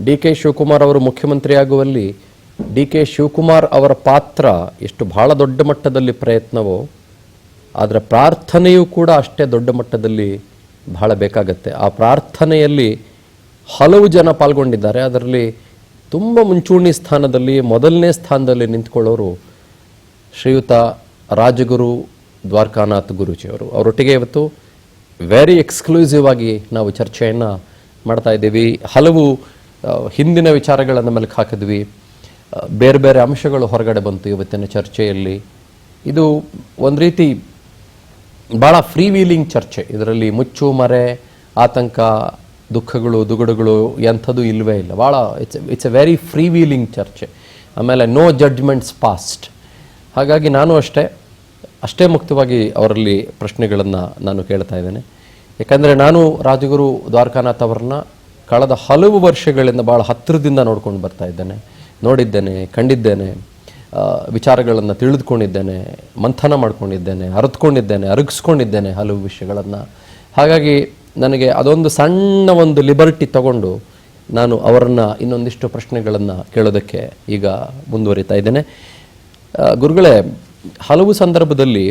D K Shivakumar ಅವರು ಮುಖ್ಯಮಂತ್ರಿ ಆಗುವಲ್ಲಿ D K Shivakumar ಅವರ ಪಾತ್ರ ಎಷ್ಟು ಬಹಳ ದೊಡ್ಡ ಮಟ್ಟದಲ್ಲಿ ಪ್ರಯತ್ನವೋ ಆದರೆ ಪ್ರಾರ್ಥನೆಯೂ ಕೂಡ ಅಷ್ಟೇ ದೊಡ್ಡ ಮಟ್ಟದಲ್ಲಿ ಬಹಳ ಬೇಕಾಗತ್ತೆ. ಆ ಪ್ರಾರ್ಥನೆಯಲ್ಲಿ ಹಲವು ಜನ ಪಾಲ್ಗೊಂಡಿದ್ದಾರೆ. ಅದರಲ್ಲಿ ತುಂಬ ಮುಂಚೂಣಿ ಸ್ಥಾನದಲ್ಲಿ ಮೊದಲನೇ ಸ್ಥಾನದಲ್ಲಿ ನಿಂತ್ಕೊಳ್ಳೋರು ಶ್ರೀಯುತ ರಾಜಗುರು ದ್ವಾರಕಾನಾಥ್ ಗುರೂಜಿಯವರು. ಅವರೊಟ್ಟಿಗೆ ಇವತ್ತು ವೆರಿ ಎಕ್ಸ್ಕ್ಲೂಸಿವ್ ಆಗಿ ನಾವು ಚರ್ಚೆಯನ್ನು ಮಾಡ್ತಾ ಇದ್ದೀವಿ. ಹಲವು ಹಿಂದಿನ ವಿಚಾರಗಳನ್ನು ಮೆಲುಕು ಹಾಕಿದ್ವಿ. ಬೇರೆ ಬೇರೆ ಅಂಶಗಳು ಹೊರಗಡೆ ಬಂತು ಇವತ್ತಿನ ಚರ್ಚೆಯಲ್ಲಿ. ಇದು ಒಂದು ರೀತಿ ಭಾಳ ಫ್ರೀ ವೀಲಿಂಗ್ ಚರ್ಚೆ. ಇದರಲ್ಲಿ ಮುಚ್ಚು ಮರೆ, ಆತಂಕ, ದುಃಖಗಳು, ದುಗುಡುಗಳು ಎಂಥದ್ದು ಇಲ್ಲವೇ ಇಲ್ಲ. ಭಾಳ it's A very free wheeling ಚರ್ಚೆ. ಆಮೇಲೆ ನೋ ಜಡ್ಜ್ಮೆಂಟ್ಸ್ ಪಾಸ್ಟ್. ಹಾಗಾಗಿ ನಾನು ಅಷ್ಟೇ ಮುಕ್ತವಾಗಿ ಅವರಲ್ಲಿ ಪ್ರಶ್ನೆಗಳನ್ನು ನಾನು ಕೇಳ್ತಾ ಇದ್ದೇನೆ. ಯಾಕಂದರೆ ನಾನು ರಾಜಗುರು ದ್ವಾರಕಾನಾಥ್ ಅವರನ್ನ ಕಳೆದ ಹಲವು ವರ್ಷಗಳಿಂದ ಭಾಳ ಹತ್ತಿರದಿಂದ ನೋಡ್ಕೊಂಡು ಬರ್ತಾ ಇದ್ದೇನೆ, ನೋಡಿದ್ದೇನೆ, ಕಂಡಿದ್ದೇನೆ, ವಿಚಾರಗಳನ್ನು ತಿಳಿದುಕೊಂಡಿದ್ದೇನೆ, ಮಂಥನ ಮಾಡ್ಕೊಂಡಿದ್ದೇನೆ, ಅರಿತುಕೊಂಡಿದ್ದೇನೆ, ಅರಗಿಸ್ಕೊಂಡಿದ್ದೇನೆ ಹಲವು ವಿಷಯಗಳನ್ನು. ಹಾಗಾಗಿ ನನಗೆ ಅದೊಂದು ಸಣ್ಣ ಒಂದು ಲಿಬರ್ಟಿ ತಗೊಂಡು ನಾನು ಅವರನ್ನು ಇನ್ನೊಂದಿಷ್ಟು ಪ್ರಶ್ನೆಗಳನ್ನು ಕೇಳೋದಕ್ಕೆ ಈಗ ಮುಂದುವರಿತಾ ಇದ್ದೇನೆ. ಗುರುಗಳೇ, ಹಲವು ಸಂದರ್ಭದಲ್ಲಿ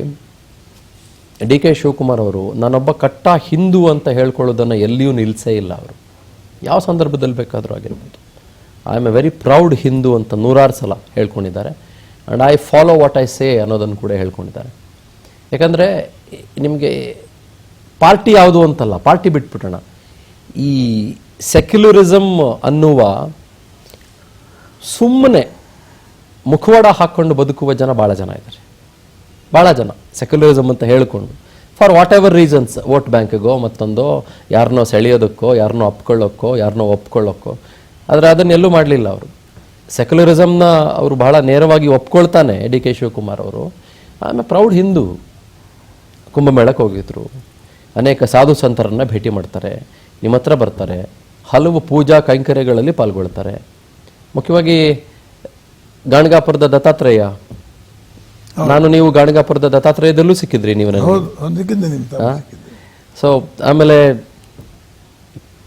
ಡಿ ಕೆ ಶಿವಕುಮಾರ್ ಅವರು ನಾನೊಬ್ಬ ಕಟ್ಟ ಹಿಂದೂ ಅಂತ ಹೇಳ್ಕೊಳ್ಳೋದನ್ನು ಎಲ್ಲಿಯೂ ನಿಲ್ಲಿಸೇ ಇಲ್ಲ. ಅವರು ಯಾವ ಸಂದರ್ಭದಲ್ಲಿ ಬೇಕಾದರೂ ಆಗಿರ್ಬೋದು. I am a very proud Hindu ಅಂತ 100 ಸಲ ಹೇಳ್ಕೊಂಡಿದ್ದಾರೆ. And I follow what I say ಅನ್ನೋದನ್ನು ಕೂಡ ಹೇಳ್ಕೊಂಡಿದ್ದಾರೆ. ಯಾಕಂದರೆ ನಿಮಗೆ ಪಾರ್ಟಿ ಯಾವುದು ಅಂತಲ್ಲ, ಪಾರ್ಟಿ ಬಿಟ್ಬಿಟ್ಟೋಣ, ಈ ಸೆಕ್ಯುಲರಿಸಮ್ ಅನ್ನುವ ಸುಮ್ಮನೆ ಮುಖವಾಡ ಹಾಕ್ಕೊಂಡು ಬದುಕುವ ಜನ ಭಾಳ ಜನ ಇದ್ದಾರೆ. ಭಾಳ ಜನ ಸೆಕ್ಯುಲರಿಸಮ್ ಅಂತ ಹೇಳಿಕೊಂಡು for whatever reasons, vote ಬ್ಯಾಂಕ್ಗೋ ಮತ್ತೊಂದೋ, ಯಾರನ್ನೋ ಸೆಳೆಯೋದಕ್ಕೋ, ಯಾರನ್ನೋ ಅಪ್ಕೊಳ್ಳೋಕ್ಕೋ, ಯಾರನ್ನೋ ಒಪ್ಕೊಳ್ಳೋಕ್ಕೋ. ಆದರೆ ಅದನ್ನೆಲ್ಲೂ ಮಾಡಲಿಲ್ಲ ಅವರು. ಸೆಕ್ಯುಲರಿಸಮ್ನ ಅವರು ಬಹಳ ನೇರವಾಗಿ ಒಪ್ಕೊಳ್ತಾನೆ ಡಿ ಕೆ ಶಿವಕುಮಾರ್ ಅವರು. ಆಮೇಲೆ ಪ್ರೌಡ್ ಹಿಂದೂ. ಕುಂಭಮೇಳಕ್ಕೆ ಹೋಗಿದ್ರು, ಅನೇಕ ಸಾಧು ಸಂತರನ್ನು ಭೇಟಿ ಮಾಡ್ತಾರೆ, ನಿಮ್ಮ ಹತ್ರ ಬರ್ತಾರೆ, ಹಲವು ಪೂಜಾ ಕೈಂಕರ್ಯಗಳಲ್ಲಿ ಪಾಲ್ಗೊಳ್ತಾರೆ. ಮುಖ್ಯವಾಗಿ ಗಾಣಗಾಪುರದ ದತ್ತಾತ್ರೇಯ, ನಾನು ನೀವು ಗಾಣಗಾಪುರದ ದತ್ತಾತ್ರೇಯದಲ್ಲೂ ಸಿಕ್ಕಿದ್ರಿ ನೀವು ನನಗೆ. ಸೊ ಆಮೇಲೆ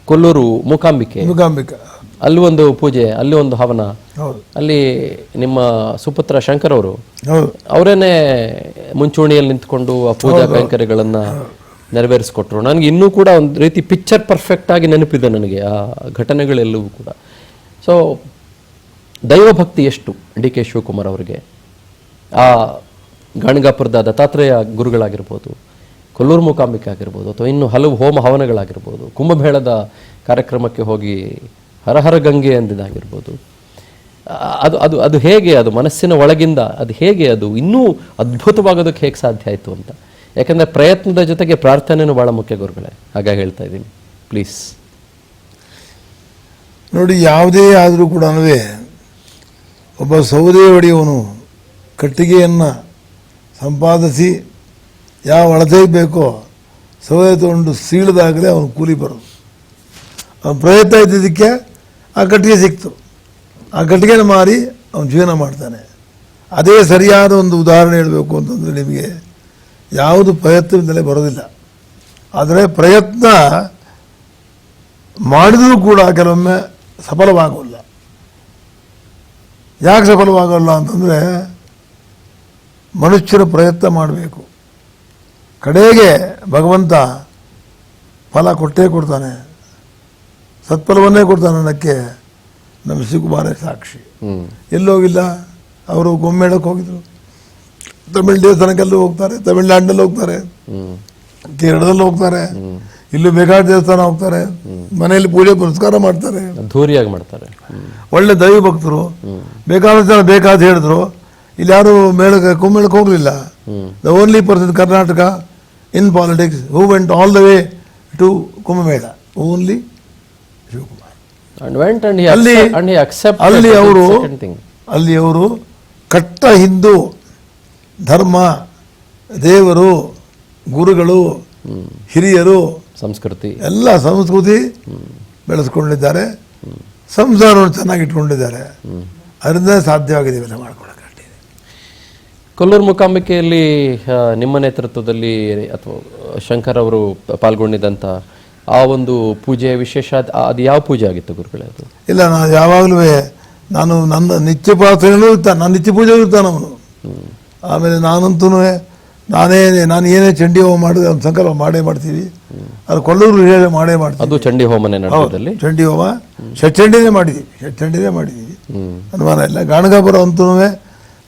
ಕೊಲ್ಲೂರು ಮೂಕಾಂಬಿಕೆ, ಅಲ್ಲಿ ಒಂದು ಪೂಜೆ, ಅಲ್ಲಿ ಒಂದು ಹವನ, ಅಲ್ಲಿ ನಿಮ್ಮ ಸುಪುತ್ರ ಶಂಕರ್ ಅವರು ಅವರೇನೆ ಮುಂಚೂಣಿಯಲ್ಲಿ ನಿಂತ್ಕೊಂಡು ಆ ಪೂಜಾ ಕೈಂಕರ್ಯಗಳನ್ನು ನೆರವೇರಿಸ್ಕೊಟ್ರು. ನನಗೆ ಇನ್ನೂ ಕೂಡ ಒಂದು ರೀತಿ ಪಿಕ್ಚರ್ ಪರ್ಫೆಕ್ಟ್ ಆಗಿ ನೆನಪಿದೆ ನನಗೆ ಆ ಘಟನೆಗಳೆಲ್ಲವೂ ಕೂಡ. ಸೊ ದೈವಭಕ್ತಿ ಎಷ್ಟು ಡಿ ಕೆ ಶಿವಕುಮಾರ್ ಅವರಿಗೆ. ಆ ಗಾಣಗಾಪುರದ ದತ್ತಾತ್ರೇಯ ಗುರುಗಳಾಗಿರ್ಬೋದು, ಕೊಲ್ಲೂರು ಮೂಕಾಂಬಿಕೆ ಆಗಿರ್ಬೋದು, ಅಥವಾ ಇನ್ನು ಹಲವು ಹೋಮ ಹವನಗಳಾಗಿರ್ಬೋದು, ಕುಂಭಮೇಳದ ಕಾರ್ಯಕ್ರಮಕ್ಕೆ ಹೋಗಿ ಹರಹರ ಗಂಗೆ ಅಂದಿದ್ದಾಗಿರ್ಬೋದು. ಅದು ಅದು ಅದು ಹೇಗೆ, ಅದು ಮನಸ್ಸಿನ ಒಳಗಿಂದ ಅದು ಹೇಗೆ, ಅದು ಇನ್ನೂ ಅದ್ಭುತವಾಗೋದಕ್ಕೆ ಹೇಗೆ ಸಾಧ್ಯ ಆಯಿತು ಅಂತ. ಯಾಕಂದರೆ ಪ್ರಯತ್ನದ ಜೊತೆಗೆ ಪ್ರಾರ್ಥನೆಯೂ ಭಾಳ ಮುಖ್ಯ ಗುರುಗಳೇ. ಹಾಗಾಗಿ ಹೇಳ್ತಾ ಇದ್ದೀನಿ, ಪ್ಲೀಸ್. ನೋಡಿ, ಯಾವುದೇ ಆದರೂ ಕೂಡ ಒಬ್ಬ ಸೌದೆ ಹೊಡೆಯುವನು ಕಟ್ಟಿಗೆಯನ್ನು ಸಂಪಾದಿಸಿ ಯಾವ ಅಳತೆಗೆ ಬೇಕೋ ಸೌದೆ ತಗೊಂಡು ಸೀಳಿದಾಗಲೇ ಅವನು ಕೂಲಿ ಬರೋದು. ಅವನು ಪ್ರಯತ್ನ ಇದ್ದಿದ್ದಕ್ಕೆ ಆ ಕಟ್ಟಿಗೆ ಸಿಕ್ತು, ಆ ಕಟ್ಟಿಗೆನ ಮಾರಿ ಅವನು ಜೀವನ ಮಾಡ್ತಾನೆ. ಅದೇ ಸರಿಯಾದ ಒಂದು ಉದಾಹರಣೆ ಹೇಳಬೇಕು ಅಂತಂದರೆ, ನಿಮಗೆ ಯಾವುದು ಪ್ರಯತ್ನದಿಂದಲೇ ಬರೋದಿಲ್ಲ. ಆದರೆ ಪ್ರಯತ್ನ ಮಾಡಿದರೂ ಕೂಡ ಕೆಲವೊಮ್ಮೆ ಸಫಲವಾಗೋಲ್ಲ. ಯಾಕೆ ಸಫಲವಾಗೋಲ್ಲ ಅಂತಂದರೆ, ಮನುಷ್ಯರು ಪ್ರಯತ್ನ ಮಾಡಬೇಕು, ಕಡೆಗೆ ಭಗವಂತ ಫಲ ಕೊಟ್ಟೇ ಕೊಡ್ತಾನೆ, ಸತ್ಫಲವನ್ನೇ ಕೊಡ್ತಾನೆ ಅನ್ನೋಕ್ಕೆ ನಮ್ಮ ಶಿವಕುಮಾರೇ ಸಾಕ್ಷಿ. ಎಲ್ಲೋಗಿಲ್ಲ, ಅವರು ಕುಂಭಮೇಳಕ್ಕೆ ಹೋಗಿದ್ರು, ತಮಿಳ್ ದೇವಸ್ಥಾನಕ್ಕೆಲ್ಲೂ ಹೋಗ್ತಾರೆ, ತಮಿಳ್ನಾಡಿನಲ್ಲಿ ಹೋಗ್ತಾರೆ, ಕೇರಳದಲ್ಲಿ ಹೋಗ್ತಾರೆ, ಇಲ್ಲೂ ಬೇಕಾದ ದೇವಸ್ಥಾನ ಹೋಗ್ತಾರೆ, ಮನೆಯಲ್ಲಿ ಪೂಜೆ ಪುರಸ್ಕಾರ ಮಾಡ್ತಾರೆ, ಅದ್ಧೂರಿಯಾಗಿ ಮಾಡ್ತಾರೆ. ಒಳ್ಳೆ ದೈವ ಭಕ್ತರು. ಬೇಕಾದ ಜನ ಬೇಕಾದ ಹೇಳಿದ್ರು. ಇಲ್ಲಿ ಯಾರು ಕುಂಭಮೇಳಕ್ಕೆ ಹೋಗಲಿಲ್ಲ. The only person Karnataka in politics who vent all the way to Kumbh Mela, only Shivakumar. ಅಲ್ಲಿ ಅವರು ಕಟ್ಟ ಹಿಂದೂ ಧರ್ಮ, ದೇವರು, ಗುರುಗಳು, ಹಿರಿಯರು, ಸಂಸ್ಕೃತಿ ಎಲ್ಲ ಸಂಸ್ಕೃತಿ ಬೆಳೆಸ್ಕೊಂಡಿದ್ದಾರೆ, ಸಂಸಾರವನ್ನು ಚೆನ್ನಾಗಿ ಇಟ್ಕೊಂಡಿದ್ದಾರೆ. ಅದರಿಂದ ಸಾಧ್ಯವಾಗಿದೆ ಇವೆಲ್ಲ ಮಾಡ್ಕೊಳ್ಳೋಕೆ. ಕೊಲ್ಲೂರು ಮೂಕಾಂಬಿಕೆಯಲ್ಲಿ ನಿಮ್ಮ ನೇತೃತ್ವದಲ್ಲಿ ಅಥವಾ ಶಂಕರ್ ಅವರು ಪಾಲ್ಗೊಂಡಿದ್ದಂಥ ಆ ಒಂದು ಪೂಜೆಯ ವಿಶೇಷ ಅದು ಯಾವ ಪೂಜೆ ಆಗಿತ್ತು ಗುರುಗಳೇ ಅದು? ಇಲ್ಲ, ನಾನು ಯಾವಾಗಲೂ ನಾನು ನನ್ನ ನಿತ್ಯ ಪ್ರಾರ್ಥನೆಯೂ ಇರ್ತಾನೆ, ನನ್ನ ನಿತ್ಯ ಪೂಜೆ ಇರ್ತಾನೆ ಅವನು. ಆಮೇಲೆ ನಾನಂತೂ ನಾನು ಏನೇ ಚಂಡಿ ಹೋಮ ಮಾಡಿದ್ರೆ ಅವ್ನು ಸಂಕಲ್ಪ ಮಾಡೇ ಮಾಡ್ತೀವಿ. ಅದು ಕೊಲ್ಲೂರು ವಿಶೇಷ ಮಾಡೇ ಮಾಡ್ತೀವಿ. ಅದು ಚಂಡಿ ಹೋಮನೆ ನಡೆದಲ್ಲಿ ಚಂಡಿ ಹೋಮ ಷಟ್ಚಂಡಿನೇ ಮಾಡಿದ್ದೀವಿ, ಅನುಮಾನ ಇಲ್ಲ. ಗಾಣಗಾಪುರ ಅಂತೂ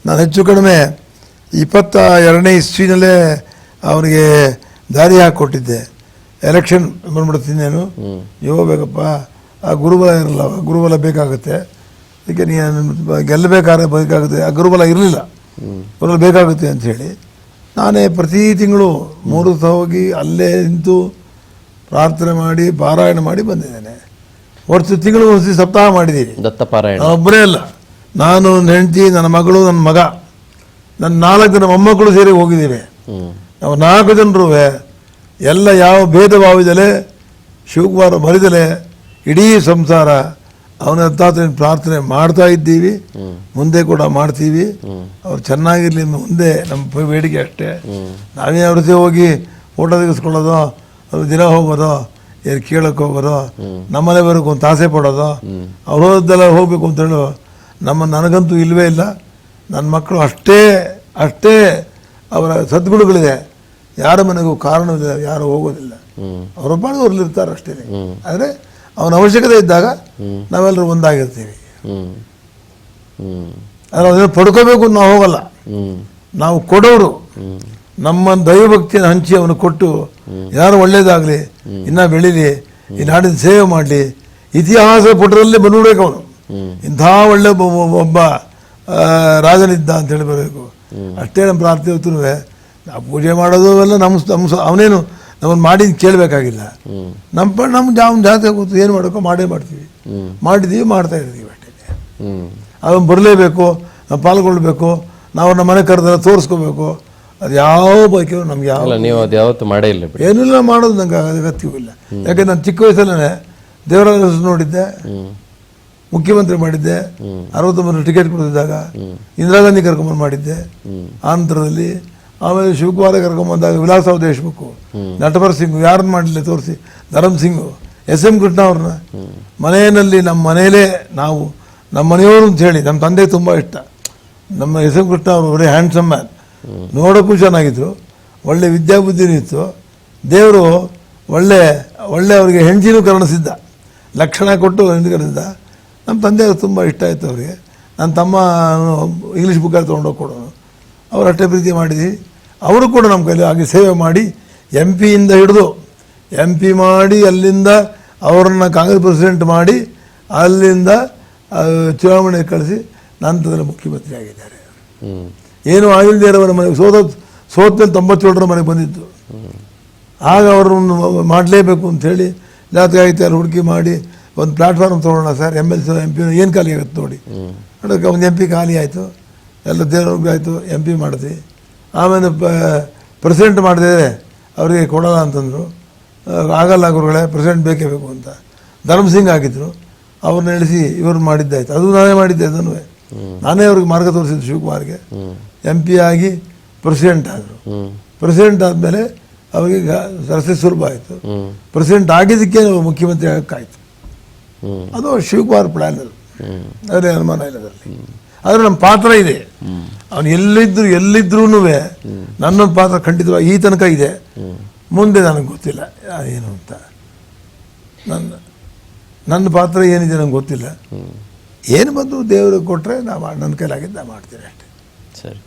ನಾನು ಹೆಚ್ಚು ಕಡಿಮೆ 22ನೇ ಇಸ್ವಿನಲ್ಲೇ ಅವನಿಗೆ ದಾರಿ ಹಾಕಿಕೊಟ್ಟಿದ್ದೆ. ಎಲೆಕ್ಷನ್ ಬಂದ್ಬಿಡ್ತೀನಿ ಬೇಕಪ್ಪ, ಆ ಗುರುಬಲ ಇರಲ್ಲ, ಗುರುಬಲ ಬೇಕಾಗುತ್ತೆ, ಅದಕ್ಕೆ ನೀನು ಗೆಲ್ಲಬೇಕಾದ್ರೆ ಬೇಕಾಗುತ್ತೆ. ಆ ಗುರುಬಲ ಇರಲಿಲ್ಲ, ಗುರುಬಲ ಬೇಕಾಗುತ್ತೆ ಅಂಥೇಳಿ ನಾನೇ ಪ್ರತಿ ತಿಂಗಳು 3 ದಿವಸ ಹೋಗಿ ಅಲ್ಲೇ ನಿಂತು ಪ್ರಾರ್ಥನೆ ಮಾಡಿ ಪಾರಾಯಣ ಮಾಡಿ ಬಂದಿದ್ದೇನೆ. ತಿಂಗಳು ಒಂದು ಸಪ್ತಾಹ ಮಾಡಿದ್ದೀವಿ. ದತ್ತ ಪಾರಾಯಣ ಒಬ್ಬರೇ ಅಲ್ಲ, ನಾನು, ನನ್ನ ಹೆಂಡತಿ, ನನ್ನ ಮಗಳು, ನನ್ನ ಮಗ, ನನ್ನ 4 ಜನ ಮೊಮ್ಮಕ್ಕಳು ಸೇರಿ ಹೋಗಿದ್ದೀವಿ. ನಾವು 4 ಜನರು ಎಲ್ಲ ಯಾವ ಭೇದ ಭಾವದಲ್ಲೇ ಶಿವಕುಮಾರ ಮರಿದಲೆ ಇಡೀ ಸಂಸಾರ ಅವನ ಹತ್ತಾತ್ರ ಪ್ರಾರ್ಥನೆ ಮಾಡ್ತಾ ಇದ್ದೀವಿ, ಮುಂದೆ ಕೂಡ ಮಾಡ್ತೀವಿ. ಅವ್ರು ಚೆನ್ನಾಗಿರ್ಲಿ ಮುಂದೆ ನಮ್ಮ ಬೇಡಿಕೆ ಅಷ್ಟೇ. ನಾವೇ ಅವ್ರ ಜೊತೆ ಹೋಗಿ ಫೋಟೋ ತೆಗೆಸ್ಕೊಳ್ಳೋದು, ಅವ್ರು ದಿನ ಹೋಗೋದು, ಏನು ಕೇಳಕ್ಕೆ ಹೋಗೋದು, ನಮ್ಮನೆ ಬರೋಕೆ ಒಂದು ತಾಸೆ ಪಡೋದು, ಅವ್ರು ಹೋದೆಲ್ಲ ಹೋಗ್ಬೇಕು ಅಂತ ಹೇಳೋ ನನಗಂತೂ ಇಲ್ಲವೇ ಇಲ್ಲ. ನನ್ನ ಮಕ್ಕಳು ಅಷ್ಟೇ ಅವರ ಸದ್ಗುಣಗಳಿದೆ. ಯಾರ ಮನೆಗೂ ಕಾರಣವಿಲ್ಲ, ಯಾರು ಹೋಗೋದಿಲ್ಲ, ಅವರೊಬ್ಬರು ಅವ್ರಲ್ಲಿರ್ತಾರೆ ಅಷ್ಟೇ. ಆದರೆ ಅವನ ಅವಶ್ಯಕತೆ ಇದ್ದಾಗ ನಾವೆಲ್ಲರೂ ಒಂದಾಗಿರ್ತೀವಿ. ಆದರೆ ಅದನ್ನು ಪಡ್ಕೋಬೇಕು ನಾವು ಹೋಗಲ್ಲ, ನಾವು ಕೊಡೋರು. ನಮ್ಮ ದೈವಭಕ್ತಿಯನ್ನು ಹಂಚಿ ಅವನು ಕೊಟ್ಟು ಯಾರು ಒಳ್ಳೇದಾಗಲಿ, ಇನ್ನೂ ಬೆಳೀಲಿ, ಈ ನಾಡಿನ ಸೇವೆ ಮಾಡಲಿ, ಇತಿಹಾಸ ಪುಟದಲ್ಲೇ ಬಂದ್ಬಿಡ್ಬೇಕು ಅವನು. ಇಂಥ ಒಳ್ಳೆ ಒಬ್ಬ ರಾಜನಿದ್ದ ಅಂತ ಹೇಳಿ ಬರಬೇಕು. ಅಷ್ಟೇ ನಮ್ಮ ಪ್ರಾರ್ಥನೆ ಹೊತ್ತು ನಾವು ಪೂಜೆ ಮಾಡೋದು ಎಲ್ಲ ನಮ್ಮ ಅವನೇನು ನಮ್ಮನ್ನು ಮಾಡಿ ಕೇಳಬೇಕಾಗಿಲ್ಲ. ನಮ್ಮ ಜಾತಿ ಗೊತ್ತು, ಏನು ಮಾಡಬೇಕು ಮಾಡೇ ಮಾಡ್ತೀವಿ, ಮಾಡಿದ್ದೀವಿ, ಮಾಡ್ತಾ ಇರ್ತೀವಿ ಅಷ್ಟೇ. ಅದನ್ನು ಬರಲೇಬೇಕು, ನಾವು ಪಾಲ್ಗೊಳ್ಬೇಕು, ನಾವು ನಮ್ಮ ಮನೆ ಕರೆದೆಲ್ಲ ತೋರಿಸ್ಕೋಬೇಕು, ಅದು ಯಾವ ಬೈಕೋ ನಮ್ಗೆ ಯಾವ ನೀವು ಅದು ಯಾವತ್ತು ಮಾಡೇ ಇಲ್ಲ. ಏನಿಲ್ಲ ಮಾಡೋದು ನಂಗೆ ಅಗತ್ಯವೂ ಇಲ್ಲ. ಯಾಕೆ ನಾನು ಚಿಕ್ಕ ವಯಸ್ಸಲ್ಲೇ ದೇವರಾಜ ನೋಡಿದ್ದೆ, ಮುಖ್ಯಮಂತ್ರಿ ಮಾಡಿದ್ದೆ, 69 ಟಿಕೆಟ್ ಕೊಡ್ತಿದ್ದಾಗ ಇಂದಿರಾ ಗಾಂಧಿ ಕರ್ಕೊಂಬಂದು ಮಾಡಿದ್ದೆ ಆಂಧ್ರದಲ್ಲಿ. ಆಮೇಲೆ ಶಿವಕುಮಾರ ಕರ್ಕೊಂಬಂದಾಗ ವಿಲಾಸರಾವ್ ದೇಶಮುಖ್, ನಟವರ್ ಸಿಂಗ್, ಯಾರನ್ನ ಮಾಡಲಿಲ್ಲ ತೋರಿಸಿ, ಧರಮ್ ಸಿಂಗ್, SM ಕೃಷ್ಣ ಅವ್ರನ್ನ ಮನೆಯಲ್ಲಿ ನಮ್ಮ ಮನೆಯಲ್ಲೇ ನಾವು ನಮ್ಮ ಮನೆಯವರು ಅಂತ ಹೇಳಿ ನಮ್ಮ ತಂದೆ ತುಂಬ ಇಷ್ಟ. ನಮ್ಮ SM ಕೃಷ್ಣ ಅವರು ಒಳ್ಳೆ ಹ್ಯಾಂಡ್ಸಮ್ ಮ್ಯಾನ್, ನೋಡೋಕ್ಕೂ ಚೆನ್ನಾಗಿದ್ರು, ಒಳ್ಳೆ ವಿದ್ಯಾಬುದ್ಧಿನೂ ಇತ್ತು. ದೇವರು ಒಳ್ಳೆ ಅವರಿಗೆ ಹೆಂಡತಿನೂ ಕರುಣಿಸಿದ್ದ, ಲಕ್ಷಣ ಕೊಟ್ಟು ಹೆಂಡತಿ ಕರುಣಿಸಿದ್ದ. ನಮ್ಮ ತಂದೆಯವರು ತುಂಬ ಇಷ್ಟ ಆಯಿತು ಅವರಿಗೆ. ನನ್ನ ತಮ್ಮ ಇಂಗ್ಲೀಷ್ ಬುಕ್ಕಲ್ಲಿ ತೊಗೊಂಡೋಗಿ ಕೊಡೋನು, ಅವರು ಅಷ್ಟೇ ಪ್ರೀತಿ ಮಾಡಿದ್ವಿ. ಅವರು ಕೂಡ ನಮ್ಮ ಕೈಲಿ ಹಾಗೆ ಸೇವೆ ಮಾಡಿ MP ಇಂದ ಹಿಡಿದು MP ಮಾಡಿ, ಅಲ್ಲಿಂದ ಅವರನ್ನು ಕಾಂಗ್ರೆಸ್ ಪ್ರೆಸಿಡೆಂಟ್ ಮಾಡಿ, ಅಲ್ಲಿಂದ ಚುನಾವಣೆ ಕಳಿಸಿ ನಂತರದಲ್ಲಿ ಮುಖ್ಯಮಂತ್ರಿ ಆಗಿದ್ದಾರೆ. ಏನು ಆಗಿಲ್ಲದೆ ಇರೋವರ ಮನೆಗೆ ಸೋತ್ಮೇಲೆ 97ರ ಮನೆಗೆ ಬಂದಿದ್ದು. ಆಗ ಅವರನ್ನು ಮಾಡಲೇಬೇಕು ಅಂಥೇಳಿ ಜಾತಿ ಆಯ್ತು ಅಲ್ಲಿ ಹುಡುಕಿ ಮಾಡಿ ಒಂದು ಪ್ಲಾಟ್ಫಾರ್ಮ್ ತೊಗೊಳ್ಳೋಣ ಸರ್, MLC MP ಏನು ಖಾಲಿ ಆಗುತ್ತೆ ನೋಡಿ. ಅದಕ್ಕೆ ಒಂದು MP ಖಾಲಿ ಆಯಿತು, ಎಲ್ಲ ದೇವ್ರಿಗೆ ಆಯಿತು, MP ಮಾಡಿದ್ವಿ. ಆಮೇಲೆ ಪ್ರೆಸಿಡೆಂಟ್ ಮಾಡಿದ್ರೆ ಅವರಿಗೆ ಕೊಡೋಲ್ಲ ಅಂತಂದರು. ಆಗಲ್ಲ ಗುರುಗಳೇ, ಪ್ರೆಸಿಡೆಂಟ್ ಬೇಕೇ ಬೇಕು ಅಂತ ಧರ್ಮ್ ಸಿಂಗ್ ಆಗಿದ್ದರು, ಅವ್ರನ್ನ ಇಳಿಸಿ ಇವ್ರು ಮಾಡಿದ್ದಾಯ್ತು. ಅದು ನಾನೇ ಮಾಡಿದ್ದೆ, ಅದನ್ನು ನಾನೇ ಅವ್ರಿಗೆ ಮಾರ್ಗ ತೋರಿಸಿದ್ದು. ಶಿವಕುಮಾರ್ಗೆ MP ಆಗಿ ಪ್ರೆಸಿಡೆಂಟ್ ಆದರು. ಪ್ರೆಸಿಡೆಂಟ್ ಆದಮೇಲೆ ಅವರಿಗೆ ರಸ್ತೆ ಸುಲಭ ಆಯಿತು. ಪ್ರೆಸಿಡೆಂಟ್ ಆಗಿದ್ದಕ್ಕೆ ಮುಖ್ಯಮಂತ್ರಿ ಆಗೋಕ್ಕಾಯ್ತು. ಅದು ಶಿವಕುಮಾರ್ ಪ್ಲ್ಯಾನ್, ಅದು ಅದೇ ಅನುಮಾನ ಇಲ್ಲ ಅದರಲ್ಲಿ. ಆದರೆ ನಮ್ಮ ಪಾತ್ರ ಇದೆ. ಅವನು ಎಲ್ಲಿದ್ರೂ ನನ್ನೊಂದು ಪಾತ್ರ ಖಂಡಿತವಾಗಿ ಈ ತನಕ ಇದೆ. ಮುಂದೆ ನನಗೆ ಗೊತ್ತಿಲ್ಲ ಏನು ಅಂತ, ನನ್ನ ಪಾತ್ರ ಏನಿದೆ ನನಗೆ ಗೊತ್ತಿಲ್ಲ. ಏನು ಬಂದು ದೇವರು ಕೊಟ್ಟರೆ ನಾವು ನನ್ನ ಕೈಲಾಗಿದ್ದು ನಾನು ಮಾಡ್ತೀನಿ ಅಷ್ಟೇ. ಸರಿ.